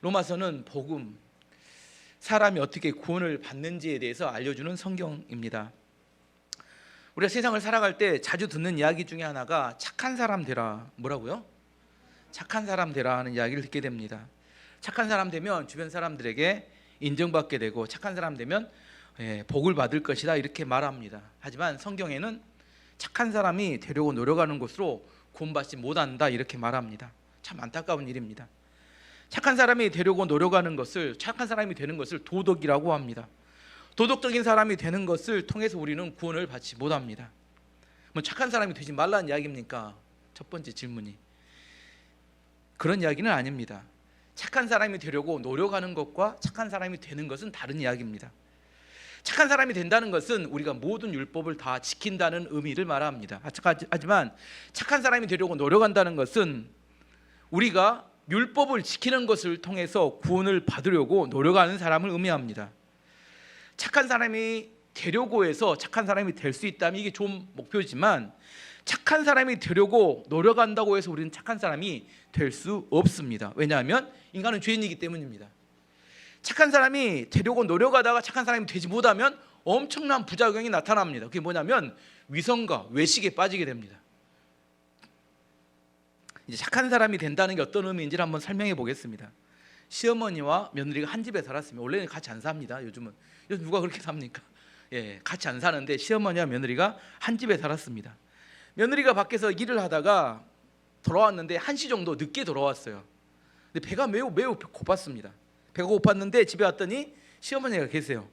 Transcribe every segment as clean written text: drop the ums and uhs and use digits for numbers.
로마서는 복음, 사람이 어떻게 구원을 받는지에 대해서 알려주는 성경입니다. 우리가 세상을 살아갈 때 자주 듣는 이야기 중에 하나가 착한 사람 되라. 뭐라고요? 착한 사람 되라 하는 이야기를 듣게 됩니다. 착한 사람 되면 주변 사람들에게 인정받게 되고 착한 사람 되면 복을 받을 것이다 이렇게 말합니다. 하지만 성경에는 착한 사람이 되려고 노력하는 것으로 구원받지 못한다 이렇게 말합니다. 참 안타까운 일입니다. 착한 사람이 되려고 노력하는 것을, 착한 사람이 되는 것을 도덕이라고 합니다. 도덕적인 사람이 되는 것을 통해서 우리는 구원을 받지 못합니다. 뭐 착한 사람이 되지 말라는 이야기입니까? 첫 번째 질문이 그런 이야기는 아닙니다. 착한 사람이 되려고 노력하는 것과 착한 사람이 되는 것은 다른 이야기입니다. 착한 사람이 된다는 것은 우리가 모든 율법을 다 지킨다는 의미를 말합니다. 하지만 착한 사람이 되려고 노력한다는 것은 우리가 율법을 지키는 것을 통해서 구원을 받으려고 노력하는 사람을 의미합니다. 착한 사람이 되려고 해서 착한 사람이 될 수 있다면 이게 좋은 목표지만 착한 사람이 되려고 노력한다고 해서 우리는 착한 사람이 될 수 없습니다. 왜냐하면 인간은 죄인이기 때문입니다. 착한 사람이 되려고 노력하다가 착한 사람이 되지 못하면 엄청난 부작용이 나타납니다. 그게 뭐냐면 위선과 외식에 빠지게 됩니다. 이제 착한 사람이 된다는 게 어떤 의미인지를 한번 설명해 보겠습니다. 시어머니와 며느리가 한 집에 살았습니다. 원래는 같이 안 삽니다. 요즘 누가 그렇게 삽니까? 같이 안 사는데 시어머니와 며느리가 한 집에 살았습니다. 며느리가 밖에서 일을 하다가 돌아왔는데 1시 정도 늦게 돌아왔어요. 근데 배가 매우 고팠습니다. 배가 고팠는데 집에 왔더니 시어머니가 계세요.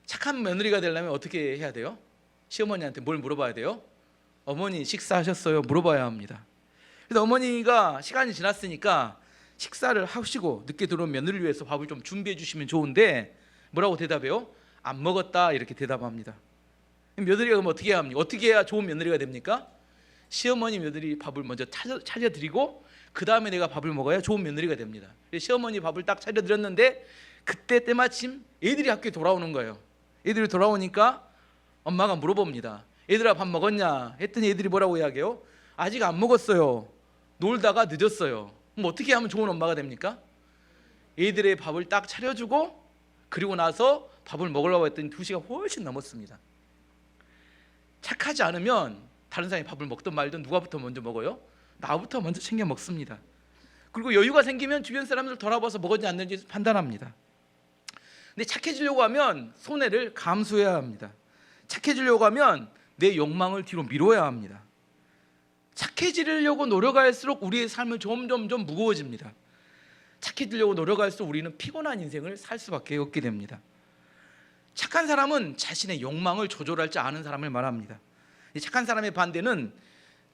착한 며느리가 되려면 어떻게 해야 돼요? 시어머니한테 뭘 물어봐야 돼요? 어머니 식사하셨어요? 물어봐야 합니다. 그래서 어머니가 시간이 지났으니까 식사를 하시고 늦게 들어온 며느리를 위해서 밥을 좀 준비해 주시면 좋은데 뭐라고 대답해요? 안 먹었다 이렇게 대답합니다. 며느리가 그럼 어떻게 해야 합니까? 어떻게 해야 좋은 며느리가 됩니까? 시어머니 며느리 밥을 먼저 차려드리고 그 다음에 내가 밥을 먹어야 좋은 며느리가 됩니다. 시어머니 밥을 딱 차려드렸는데 그때 때마침 애들이 학교에 돌아오는 거예요. 애들이 돌아오니까 엄마가 물어봅니다. 애들아 밥 먹었냐? 했더니 애들이 뭐라고 이야기해요? 아직 안 먹었어요. 놀다가 늦었어요. 그럼 어떻게 하면 좋은 엄마가 됩니까? 애들의 밥을 딱 차려주고 그리고 나서 밥을 먹으려고 했더니 2시가 훨씬 넘었습니다. 착하지 않으면 다른 사람이 밥을 먹든 말든 누가부터 먼저 먹어요? 나부터 먼저 챙겨 먹습니다. 그리고 여유가 생기면 주변 사람들 돌아봐서 먹었는지 안 먹었는지 판단합니다. 근데 착해지려고 하면 손해를 감수해야 합니다. 착해지려고 하면 내 욕망을 뒤로 미뤄야 합니다. 착해지려고 노력할수록 우리의 삶은 점점 무거워집니다. 착해지려고 노력할수록 우리는 피곤한 인생을 살 수밖에 없게 됩니다. 착한 사람은 자신의 욕망을 조절할 줄 아는 사람을 말합니다. 착한 사람의 반대는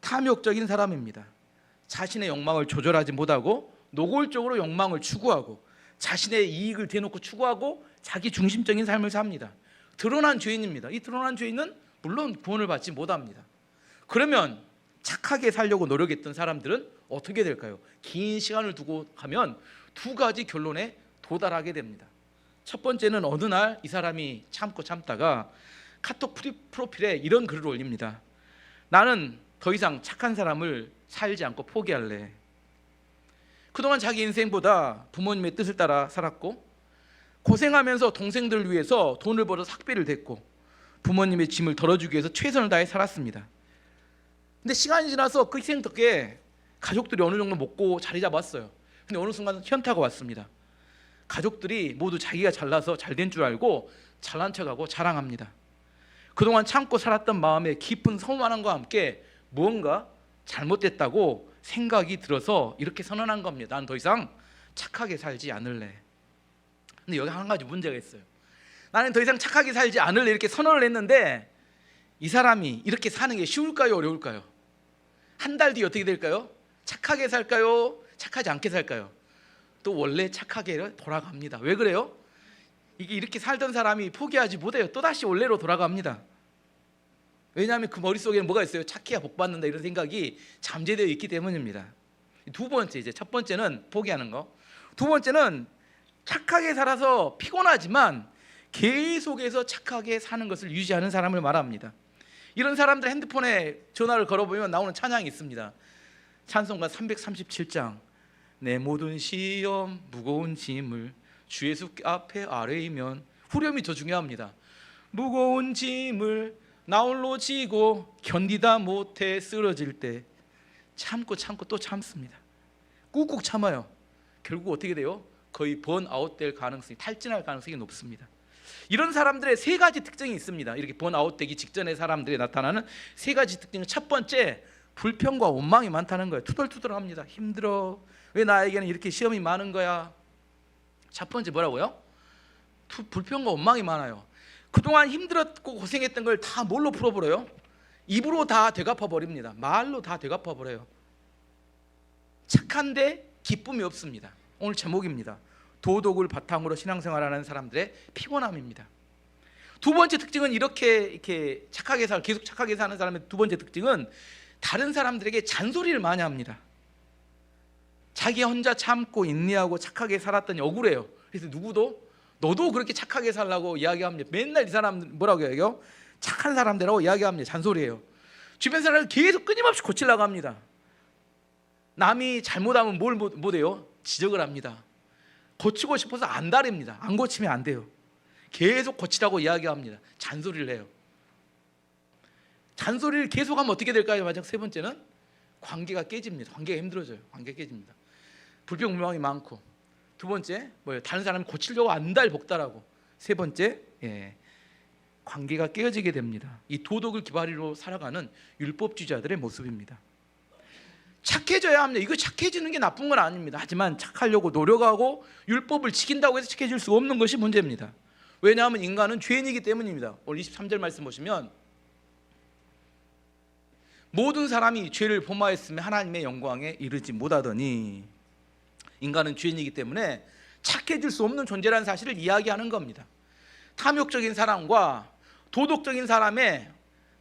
탐욕적인 사람입니다. 자신의 욕망을 조절하지 못하고 노골적으로 욕망을 추구하고 자신의 이익을 대놓고 추구하고 자기 중심적인 삶을 삽니다. 드러난 죄인입니다. 이 드러난 죄인은 물론 구원을 받지 못합니다. 그러면 착하게 살려고 노력했던 사람들은 어떻게 될까요? 긴 시간을 두고 가면 2가지 결론에 도달하게 됩니다. 첫 번째는 어느 날 이 사람이 참다가 카톡 프로필에 이런 글을 올립니다. 나는 더 이상 착한 사람을 살지 않고 포기할래. 그동안 자기 인생보다 부모님의 뜻을 따라 살았고 고생하면서 동생들을 위해서 돈을 벌어서 학비를 댔고 부모님의 짐을 덜어주기 위해서 최선을 다해 살았습니다. 근데 시간이 지나서 그 희생 덕에 가족들이 어느 정도 먹고 자리 잡았어요. 근데 어느 순간 현타가 왔습니다. 가족들이 모두 자기가 잘나서 잘된 줄 알고 잘난 척하고 자랑합니다. 그동안 참고 살았던 마음에 깊은 서운함과 함께 무언가 잘못됐다고 생각이 들어서 이렇게 선언한 겁니다. 난 더 이상 착하게 살지 않을래. 근데 여기 한 가지 문제가 있어요. 나는 더 이상 착하게 살지 않을래 이렇게 선언을 했는데 이 사람이 이렇게 사는 게 쉬울까요? 어려울까요? 한 달 뒤 어떻게 될까요? 착하게 살까요? 착하지 않게 살까요? 또 원래 착하게 돌아갑니다. 왜 그래요? 이게 이렇게 살던 사람이 포기하지 못해요. 또다시 원래로 돌아갑니다. 왜냐하면 그 머릿속에는 뭐가 있어요? 착해야 복 받는다 이런 생각이 잠재되어 있기 때문입니다. 두 번째, 이제 첫 번째는 포기하는 거. 두 번째는 착하게 살아서 피곤하지만 계속해서 착하게 사는 것을 유지하는 사람을 말합니다. 이런 사람들 핸드폰에 전화를 걸어보면 나오는 찬양이 있습니다. 찬송가 337장 내 모든 시험 무거운 짐을 주 예수 앞에 아뢰이면, 후렴이 더 중요합니다. 무거운 짐을 나 홀로 지고 견디다 못해 쓰러질 때 참고 또 참습니다. 꾹꾹 참아요. 결국 어떻게 돼요? 거의 번아웃 될 가능성이, 탈진할 가능성이 높습니다. 이런 사람들의 세 가지 특징이 있습니다. 이렇게 번아웃 되기 직전의 사람들이 나타나는 세 가지 특징은, 첫 번째, 불평과 원망이 많다는 거예요. 투덜투덜합니다. 힘들어. 왜 나에게는 이렇게 시험이 많은 거야? 첫 번째 뭐라고요? 불평과 원망이 많아요. 그동안 힘들었고 고생했던 걸 다 뭘로 풀어버려요? 입으로 다 되갚아버립니다. 말로 다 되갚아버려요. 착한데 기쁨이 없습니다. 오늘 제목입니다. 도덕을 바탕으로 신앙생활하는 사람들의 피곤함입니다. 두 번째 특징은, 이렇게 계속 착하게 사는 사람의 두 번째 특징은, 다른 사람들에게 잔소리를 많이 합니다. 자기 혼자 참고 인내하고 착하게 살았더니 억울해요. 그래서 너도 그렇게 착하게 살라고 이야기합니다. 맨날 이 사람 뭐라고 이야기해요? 착한 사람들하고 이야기합니다. 잔소리예요. 주변 사람을 계속 끊임없이 고치려고 합니다. 남이 잘못하면 뭘 못해요? 지적을 합니다. 고치고 싶어서 안 다립니다. 안 고치면 안 돼요. 계속 고치라고 이야기합니다. 잔소리를 해요. 잔소리를 계속하면 어떻게 될까요? 마지막 세 번째는, 관계가 깨집니다. 관계가 힘들어져요. 관계가 깨집니다. 불평불만이 많고, 두 번째 뭐예요? 다른 사람을 고치려고 안달복달하고, 세 번째, 관계가 깨어지게 됩니다. 이 도덕을 기반으로 살아가는 율법주의자들의 모습입니다. 착해져야 합니다. 이거 착해지는 게 나쁜 건 아닙니다. 하지만 착하려고 노력하고 율법을 지킨다고 해서 착해질 수 없는 것이 문제입니다. 왜냐하면 인간은 죄인이기 때문입니다. 오늘 23절 말씀 보시면, 모든 사람이 죄를 범하였으면 하나님의 영광에 이르지 못하더니, 인간은 죄인이기 때문에 착해질 수 없는 존재라는 사실을 이야기하는 겁니다. 탐욕적인 사람과 도덕적인 사람의,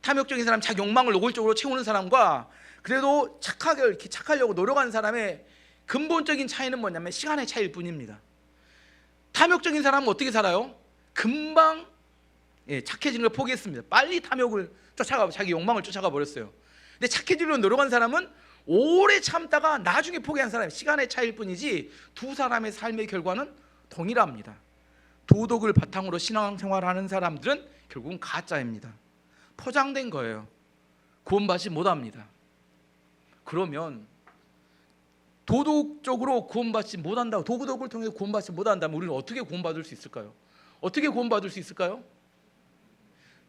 탐욕적인 사람, 자기 욕망을 노골적으로 채우는 사람과 그래도 착하려고 노력하는 사람의 근본적인 차이는 뭐냐면 시간의 차이일 뿐입니다. 탐욕적인 사람은 어떻게 살아요? 금방 착해지는 걸 포기했습니다. 빨리 탐욕을 쫓아가고 자기 욕망을 쫓아가 버렸어요. 근데 착해지려고 노력한 사람은 오래 참다가 나중에 포기한 사람이, 시간의 차이일 뿐이지 두 사람의 삶의 결과는 동일합니다. 도덕을 바탕으로 신앙생활하는 사람들은 결국은 가짜입니다. 포장된 거예요. 구원받지 못합니다. 그러면 도덕적으로 구원받지 못한다고, 도덕을 통해서 구원받지 못한다면 우리는 어떻게 구원받을 수 있을까요? 어떻게 구원받을 수 있을까요?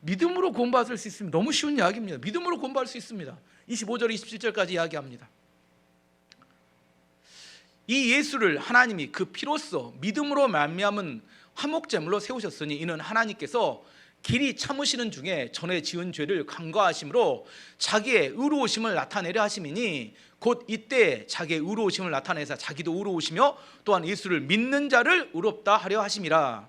믿음으로 구원받을 수 있습니다. 너무 쉬운 이야기입니다. 믿음으로 구원받을 수 있습니다. 25절 27절까지 이야기합니다. 이 예수를 하나님이 그 피로써 믿음으로 말미암은 화목제물로 세우셨으니, 이는 하나님께서 길이 참으시는 중에 전에 지은 죄를 간과하심으로 자기의 의로우심을 나타내려 하심이니, 곧 이때 자기의 의로우심을 나타내사 자기도 의로우시며 또한 예수를 믿는 자를 의롭다 하려 하심이라.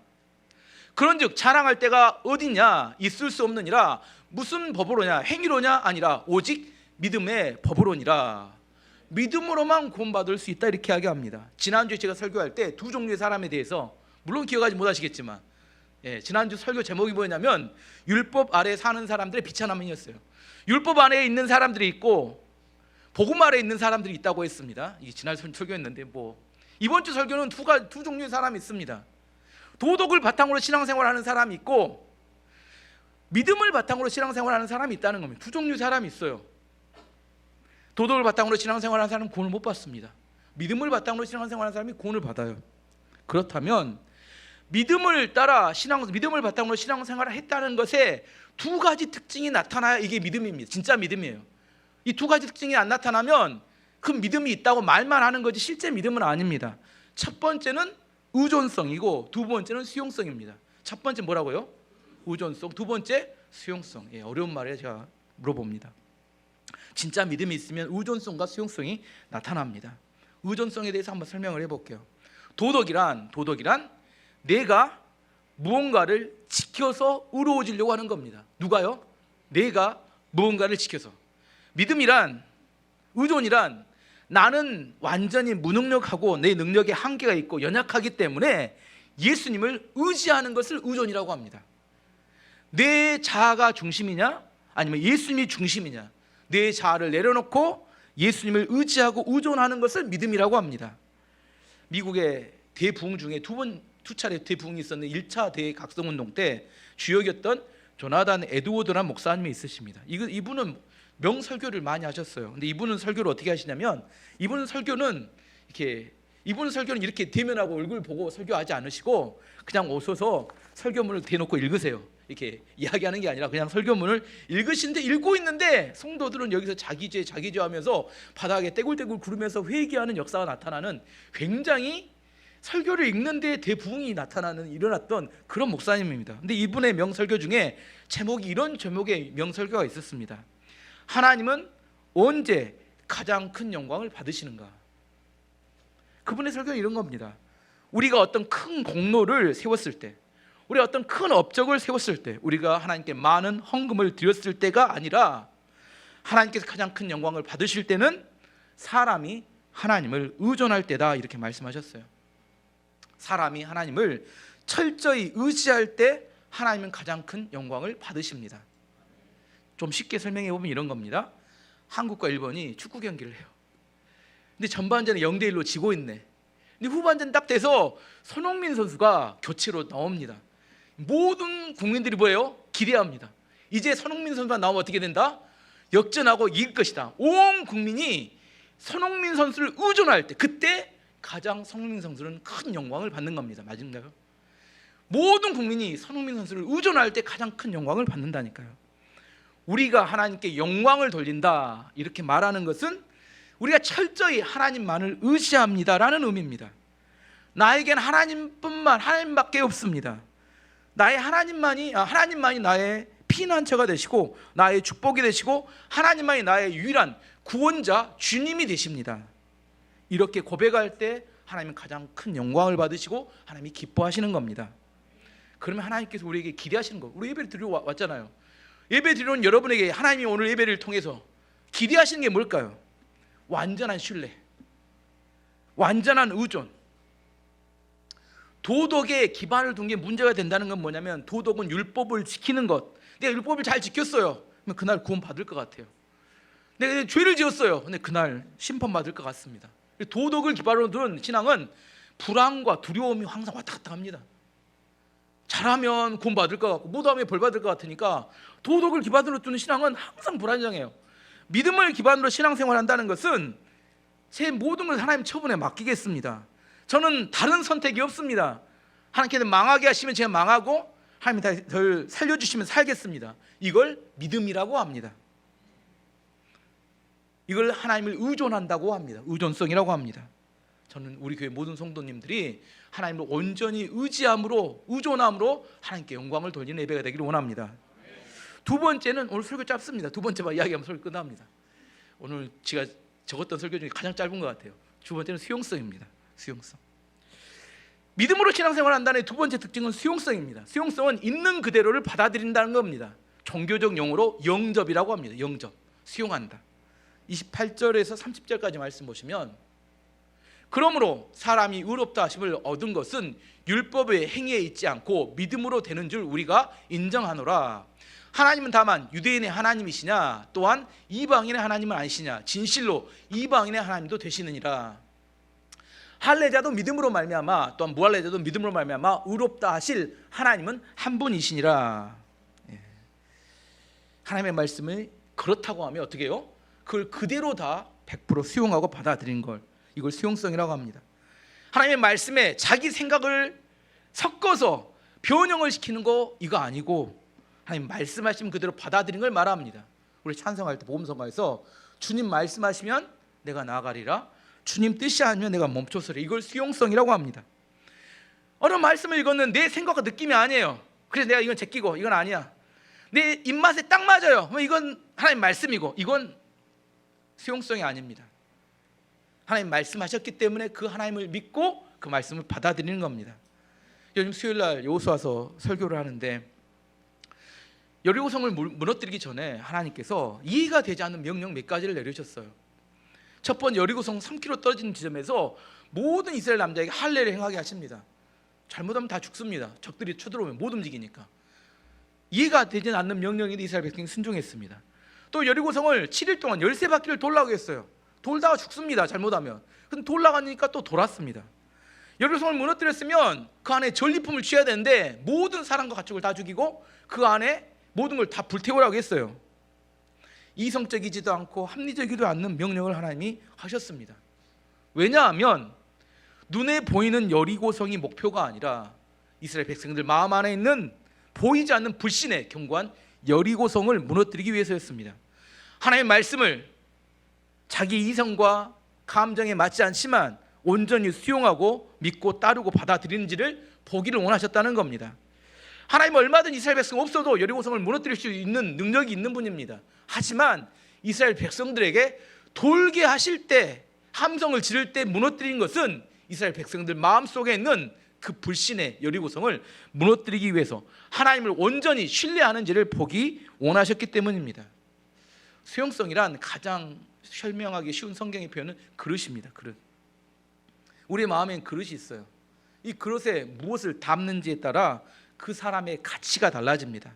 그런즉 자랑할 때가 어디냐? 있을 수 없느니라. 무슨 법으로냐? 행위로냐? 아니라 오직 믿음의 법으로니라. 믿음으로만 구원받을 수 있다, 이렇게 이야기합니다. 지난주에 제가 설교할 때 두 종류의 사람에 대해서, 물론 기억하지 못하시겠지만, 지난주 설교 제목이 뭐였냐면 율법 아래 사는 사람들의 비천함이었어요. 율법 안에 있는 사람들이 있고 복음 아래 있는 사람들이 있다고 했습니다. 이게 지난 설교였는데, 이번 주 설교는 두 종류의 사람이 있습니다. 도덕을 바탕으로 신앙생활하는 사람이 있고 믿음을 바탕으로 신앙생활하는 사람이 있다는 겁니다. 두 종류의 사람이 있어요. 도덕을 바탕으로 신앙생활하는 사람은 구원을 못 받습니다. 믿음을 바탕으로 신앙생활하는 사람이 구원을 받아요. 그렇다면 믿음을 바탕으로 신앙생활을 했다는 것에 두 가지 특징이 나타나야 이게 믿음입니다. 진짜 믿음이에요. 이 두 가지 특징이 안 나타나면 그 믿음이 있다고 말만 하는 거지 실제 믿음은 아닙니다. 첫 번째는 의존성이고 두 번째는 수용성입니다. 첫 번째 뭐라고요? 의존성. 두 번째 수용성. 어려운 말에 제가 물어봅니다. 진짜 믿음이 있으면 의존성과 수용성이 나타납니다. 의존성에 대해서 한번 설명을 해볼게요. 도덕이란 내가 무언가를 지켜서 의로워지려고 하는 겁니다. 누가요? 내가 무언가를 지켜서. 믿음이란, 의존이란 나는 완전히 무능력하고 내 능력에 한계가 있고 연약하기 때문에 예수님을 의지하는 것을 의존이라고 합니다. 내 자아가 중심이냐 아니면 예수님이 중심이냐, 내 자아를 내려놓고 예수님을 의지하고 의존하는 것을 믿음이라고 합니다. 미국의 대부흥 중에 두 차례 대부흥이 있었는 1차 대각성운동 때 주역이었던 조나단 에드워드라는 목사님이 있으십니다. 이분은 명설교를 많이 하셨어요. 근데 이분은 설교를 어떻게 하시냐면 이분은 설교는 이렇게 대면하고 얼굴 보고 설교하지 않으시고 그냥 오셔서 설교문을 대놓고 읽으세요. 이렇게 이야기하는 게 아니라 그냥 설교문을 읽으시는데, 읽고 있는데 성도들은 여기서 자기죄 하면서 바닥에 떼굴떼굴 구르면서 회개하는 역사가 나타나는, 굉장히 설교를 읽는데 대부흥이 일어났던 그런 목사님입니다. 근데 이분의 명설교 중에 이런 제목의 명설교가 있었습니다. 하나님은 언제 가장 큰 영광을 받으시는가? 그분의 설교는 이런 겁니다. 우리가 어떤 큰 공로를 세웠을 때, 우리가 어떤 큰 업적을 세웠을 때, 우리가 하나님께 많은 헌금을 드렸을 때가 아니라 하나님께서 가장 큰 영광을 받으실 때는 사람이 하나님을 의존할 때다, 이렇게 말씀하셨어요. 사람이 하나님을 철저히 의지할 때 하나님은 가장 큰 영광을 받으십니다. 좀 쉽게 설명해 보면 이런 겁니다. 한국과 일본이 축구 경기를 해요. 근데 전반전에 0대1로 지고 있네. 근데 후반전 딱 돼서 손흥민 선수가 교체로 나옵니다. 모든 국민들이 뭐예요? 기대합니다. 이제 손흥민 선수만 나오면 어떻게 된다? 역전하고 이길 것이다. 온 국민이 손흥민 선수를 의존할 때, 그때 가장 손흥민 선수는 큰 영광을 받는 겁니다. 맞은가요? 모든 국민이 손흥민 선수를 의존할 때 가장 큰 영광을 받는다니까요. 우리가 하나님께 영광을 돌린다, 이렇게 말하는 것은 우리가 철저히 하나님만을 의지합니다라는 의미입니다. 나에겐 하나님밖에 없습니다. 하나님만이 나의 피난처가 되시고 나의 축복이 되시고 하나님만이 나의 유일한 구원자, 주님이 되십니다. 이렇게 고백할 때 하나님은 가장 큰 영광을 받으시고 하나님이 기뻐하시는 겁니다. 그러면 하나님께서 우리에게 기대하시는 거, 우리 예배를 드리러 왔잖아요. 예배 드리러 온 여러분에게 하나님이 오늘 예배를 통해서 기대하시는 게 뭘까요? 완전한 신뢰, 완전한 의존. 도덕에 기반을 둔 게 문제가 된다는 건 뭐냐면, 도덕은 율법을 지키는 것. 내가 율법을 잘 지켰어요, 그러면 그날 구원 받을 것 같아요. 내가 죄를 지었어요, 근데 그날 심판 받을 것 같습니다. 도덕을 기반으로 둔 신앙은 불안과 두려움이 항상 왔다 갔다 합니다. 잘하면 구원 받을 것 같고 못하면 벌 받을 것 같으니까 도덕을 기반으로 두는 신앙은 항상 불안정해요. 믿음을 기반으로 신앙생활한다는 것은 제 모든 것을 하나님 처분에 맡기겠습니다. 저는 다른 선택이 없습니다. 하나님께서 망하게 하시면 제가 망하고 하나님이 덜 살려주시면 살겠습니다. 이걸 믿음이라고 합니다. 이걸 하나님을 의존한다고 합니다. 의존성이라고 합니다. 저는 우리 교회 모든 성도님들이 하나님을 온전히 의존함으로 하나님께 영광을 돌리는 예배가 되기를 원합니다. 두 번째는, 오늘 설교 짧습니다. 두 번째만 이야기하면 설교 끝납니다. 오늘 제가 적었던 설교 중에 가장 짧은 것 같아요. 두 번째는 수용성입니다. 수용성. 믿음으로 신앙생활을 한다는 두 번째 특징은 수용성입니다. 수용성은 있는 그대로를 받아들인다는 겁니다. 종교적 용어로 영접이라고 합니다. 영접, 수용한다. 28절에서 30절까지 말씀 보시면, 그러므로 사람이 의롭다 하심을 얻은 것은 율법의 행위에 있지 않고 믿음으로 되는 줄 우리가 인정하노라. 하나님은 다만 유대인의 하나님이시냐, 또한 이방인의 하나님은 아니시냐, 진실로 이방인의 하나님도 되시느니라. 할례자도 믿음으로 말미암아, 또한 무할례자도 믿음으로 말미암아 의롭다 하실 하나님은 한 분이시니라. 하나님의 말씀을 그렇다고 하면 어떻게 해요? 그걸 그대로 다 100% 수용하고 받아들인 걸, 이걸 수용성이라고 합니다. 하나님의 말씀에 자기 생각을 섞어서 변형을 시키는 거, 이거 아니고 하나님 말씀하시면 그대로 받아들인 걸 말합니다. 우리 찬송할 때 복음성가에서 주님 말씀하시면 내가 나아가리라, 주님 뜻이 아니면 내가 멈춰서리, 이걸 수용성이라고 합니다. 어느 말씀을 읽었는데 내 생각과 느낌이 아니에요. 그래서 내가 이건 제끼고 이건 아니야, 내 입맛에 딱 맞아요, 이건 하나님 말씀이고, 이건 수용성이 아닙니다. 하나님 말씀하셨기 때문에 그 하나님을 믿고 그 말씀을 받아들이는 겁니다. 요즘 수요일날 여호수아서 설교를 하는데, 여리고성을 무너뜨리기 전에 하나님께서 이해가 되지 않는 명령 몇 가지를 내리셨어요. 첫 번째, 여리고성 3km 떨어진 지점에서 모든 이스라엘 남자에게 할례를 행하게 하십니다. 잘못하면 다 죽습니다. 적들이 쳐들어오면 못 움직이니까. 이해가 되지 않는 명령인데 이스라엘 백성이 순종했습니다. 또 여리고성을 7일 동안 13바퀴를 돌라고 했어요. 돌다가 죽습니다, 잘못하면. 근데 돌아가니까 또 돌았습니다. 여리고성을 무너뜨렸으면 그 안에 전리품을 취해야 되는데 모든 사람과 가축을 다 죽이고 그 안에 모든 걸 다 불태우라고 했어요. 이성적이지도 않고 합리적이지도 않는 명령을 하나님이 하셨습니다. 왜냐하면 눈에 보이는 여리고성이 목표가 아니라 이스라엘 백성들 마음 안에 있는 보이지 않는 불신에 견고한 여리고성을 무너뜨리기 위해서였습니다. 하나님의 말씀을 자기 이성과 감정에 맞지 않지만 온전히 수용하고 믿고 따르고 받아들이는지를 보기를 원하셨다는 겁니다. 하나님은 얼마든 이스라엘 백성 없어도 여리고성을 무너뜨릴 수 있는 능력이 있는 분입니다. 하지만 이스라엘 백성들에게 돌게 하실 때, 함성을 지를 때 무너뜨린 것은 이스라엘 백성들 마음속에 있는 그 불신의 여리고성을 무너뜨리기 위해서 하나님을 온전히 신뢰하는지를 보기 원하셨기 때문입니다. 수용성이란 가장 설명하기 쉬운 성경의 표현은 그릇입니다. 그릇. 우리의 마음엔 그릇이 있어요. 이 그릇에 무엇을 담는지에 따라 그 사람의 가치가 달라집니다.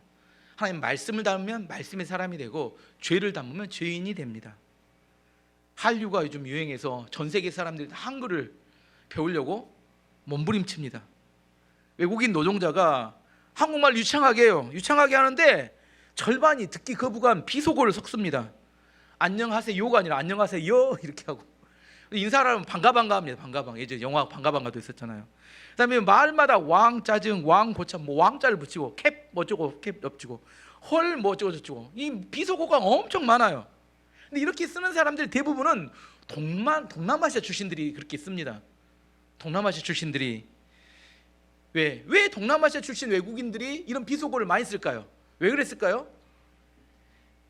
하나님 말씀을 담으면 말씀의 사람이 되고 죄를 담으면 죄인이 됩니다. 한류가 요즘 유행해서 전 세계 사람들이 한글을 배우려고 몸부림칩니다. 외국인 노동자가 한국말 유창하게 해요. 유창하게 하는데 절반이 듣기 거부감 비속어를 섞습니다. 안녕하세요가 아니라 안녕하세요 이렇게 하고, 인사를 하면 반가반가 합니다. 반가반가. 예전에 영화 반가반가도 있었잖아요. 그다음에 말마다 왕 짜증, 왕 고참, 뭐 왕자를 붙이고 캡 뭐쩌고 캡 엎치고 헐 뭐쩌고 저쩌고, 이 비속어가 엄청 많아요. 근데 이렇게 쓰는 사람들 대부분은 동남아시아 출신들이 그렇게 씁니다. 동남아시아 출신들이 왜 동남아시아 출신 외국인들이 이런 비속어를 많이 쓸까요? 왜 그랬을까요?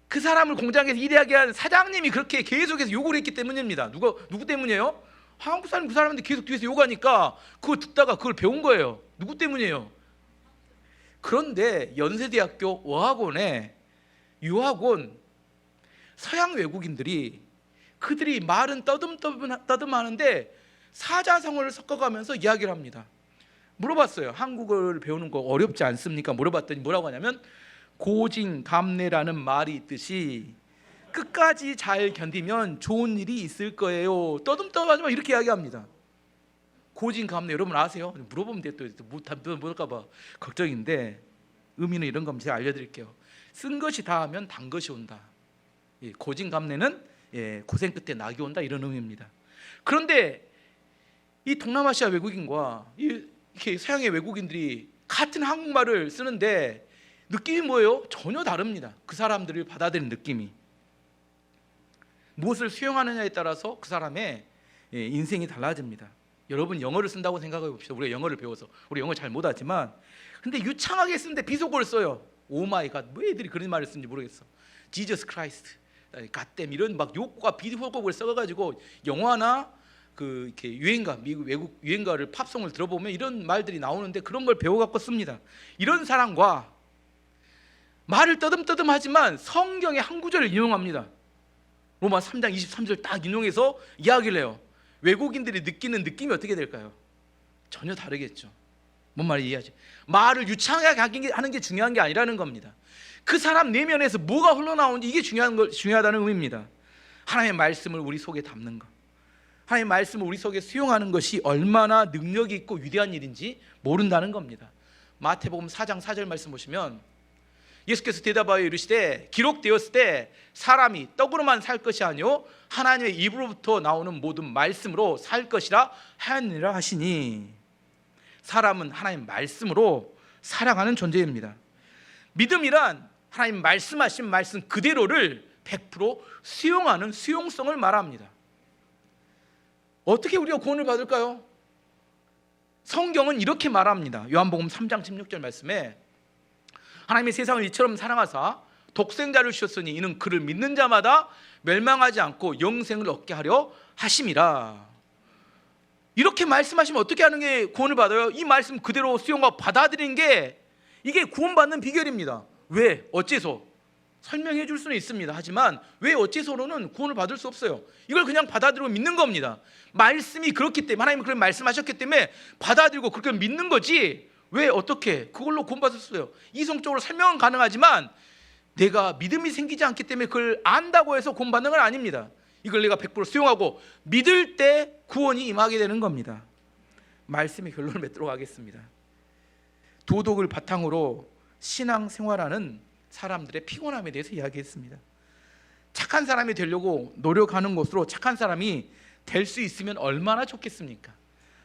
그 사람을 공장에서 일하게 한 사장님이 그렇게 계속해서 욕을 했기 때문입니다. 누구 때문이에요? 한국 사람 그 사람한테 계속 뒤에서 욕하니까 그걸 듣다가 그걸 배운 거예요. 누구 때문이에요? 그런데 연세대학교 어학원에 유학원 서양 외국인들이 그들이 말은 떠듬하는데 사자성어를 섞어가면서 이야기를 합니다. 물어봤어요. 한국어를 배우는 거 어렵지 않습니까? 물어봤더니 뭐라고 하냐면 고진감래라는 말이 있듯이 끝까지 잘 견디면 좋은 일이 있을 거예요. 떠듬떠듬하지 마 이렇게 이야기합니다. 고진감래 여러분 아세요? 물어보면 돼. 또 못할까 봐 걱정인데 의미는 이런 겁니다. 제가 알려드릴게요. 쓴 것이 다하면 단 것이 온다. 고진감래는 고생 끝에 낙이 온다 이런 의미입니다. 그런데 이 동남아시아 외국인과 이렇게 서양의 외국인들이 같은 한국말을 쓰는데 느낌이 뭐예요? 전혀 다릅니다. 그 사람들을 받아들이는 느낌이. 무엇을 수용하느냐에 따라서 그 사람의 인생이 달라집니다. 여러분 영어를 쓴다고 생각해 봅시다. 우리가 영어를 배워서 우리 영어 잘 못하지만 근데 유창하게 쓰는데 비속어를 써요. 오 마이 갓, 왜 애들이 그런 말을 쓰는지 모르겠어. 지저스 크라이스트, 갓댐 이런 막 욕과 비속어를 써가지고 영화나 그 이렇게 유행가, 미국 외국 유행가를 팝송을 들어보면 이런 말들이 나오는데 그런 걸 배워갖고 씁니다. 이런 사람과 말을 떠듬떠듬하지만 성경의 한 구절을 인용합니다. 로마 3장 23절 딱 인용해서 이야기를 해요. 외국인들이 느끼는 느낌이 어떻게 될까요? 전혀 다르겠죠. 뭔 말인지 이해하지? 말을 유창하게 하는 게 중요한 게 아니라는 겁니다. 그 사람 내면에서 뭐가 흘러나오는지 이게 중요하다는 의미입니다. 하나님의 말씀을 우리 속에 담는 것, 하나님의 말씀을 우리 속에 수용하는 것이 얼마나 능력이 있고 위대한 일인지 모른다는 겁니다. 마태복음 4장 4절 말씀 보시면 예수께서 대답하여 이르시되 기록되었을 때 사람이 떡으로만 살 것이 아니요 하나님의 입으로부터 나오는 모든 말씀으로 살 것이라 하였느니라 하시니, 사람은 하나님 말씀으로 살아가는 존재입니다. 믿음이란 하나님 말씀하신 말씀 그대로를 100% 수용하는 수용성을 말합니다. 어떻게 우리가 구원을 받을까요? 성경은 이렇게 말합니다. 요한복음 3장 16절 말씀에 하나님이 세상을 이처럼 사랑하사 독생자를 주셨으니 이는 그를 믿는 자마다 멸망하지 않고 영생을 얻게 하려 하심이라. 이렇게 말씀하시면 어떻게 하는 게 구원을 받아요? 이 말씀 그대로 수용하고 받아들이는 게 이게 구원받는 비결입니다. 왜? 어째서? 설명해 줄 수는 있습니다. 하지만 왜 어째서로는 구원을 받을 수 없어요. 이걸 그냥 받아들이고 믿는 겁니다. 말씀이 그렇기 때문에, 하나님이 그렇게 말씀하셨기 때문에 받아들이고 그렇게 믿는 거지, 왜 어떻게 그걸로 구원받을 수 있어요? 이성적으로 설명은 가능하지만 내가 믿음이 생기지 않기 때문에 그걸 안다고 해서 구원받는 건 아닙니다. 이걸 내가 100% 수용하고 믿을 때 구원이 임하게 되는 겁니다. 말씀의 결론을 맺도록 하겠습니다. 도덕을 바탕으로 신앙 생활하는 사람들의 피곤함에 대해서 이야기했습니다. 착한 사람이 되려고 노력하는 것으로 착한 사람이 될 수 있으면 얼마나 좋겠습니까?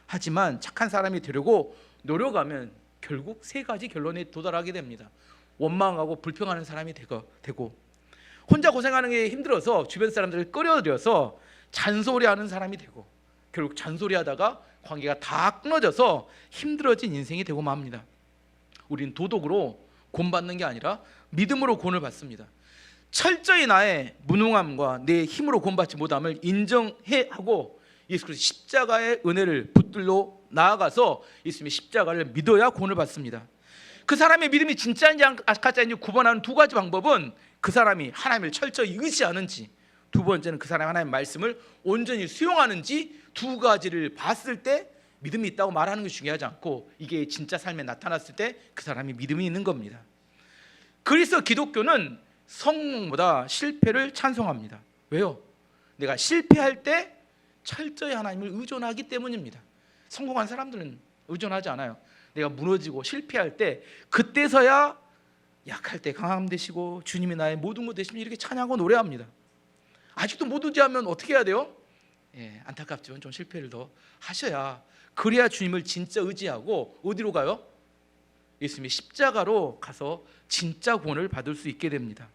하지만 착한 사람이 되려고 노력하면 결국 세 가지 결론에 도달하게 됩니다. 원망하고 불평하는 사람이 되고, 혼자 고생하는 게 힘들어서 주변 사람들을 끌어들여서 잔소리하는 사람이 되고, 결국 잔소리하다가 관계가 다 끊어져서 힘들어진 인생이 되고 맙니다. 우리는 도덕으로 구원받는 게 아니라 믿음으로 구원을 받습니다. 철저히 나의 무능함과 내 힘으로 구원받지 못함을 인정해 하고 예수 그리스도 십자가의 은혜를 붙들러 나아가서 예수님의 십자가를 믿어야 구원을 받습니다. 그 사람의 믿음이 진짜인지 가짜인지 구분하는 두 가지 방법은 그 사람이 하나님을 철저히 의지하는지, 두 번째는 그 사람이 하나님의 말씀을 온전히 수용하는지, 두 가지를 봤을 때 믿음이 있다고 말하는 것이 중요하지 않고 이게 진짜 삶에 나타났을 때 그 사람이 믿음이 있는 겁니다. 그래서 기독교는 성공보다 실패를 찬송합니다. 왜요? 내가 실패할 때 철저히 하나님을 의존하기 때문입니다. 성공한 사람들은 의존하지 않아요. 내가 무너지고 실패할 때 그때서야 약할 때 강함 되시고 주님이 나의 모든 것 되시면 이렇게 찬양하고 노래합니다. 아직도 못 의지하면 어떻게 해야 돼요? 안타깝지만 좀 실패를 더 하셔야, 그래야 주님을 진짜 의지하고 어디로 가요? 예수님의 십자가로 가서 진짜 구원을 받을 수 있게 됩니다.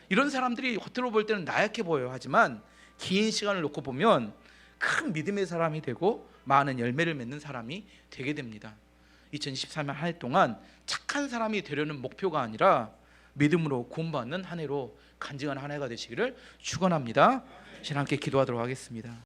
이런 사람들이 겉으로 볼 때는 나약해 보여요. 하지만 긴 시간을 놓고 보면 큰 믿음의 사람이 되고 많은 열매를 맺는 사람이 되게 됩니다. 2023년 한 해 동안 착한 사람이 되려는 목표가 아니라 믿음으로 구원받는 한 해로 간증하는 한 해가 되시기를 축원합니다. 함께 기도하도록 하겠습니다.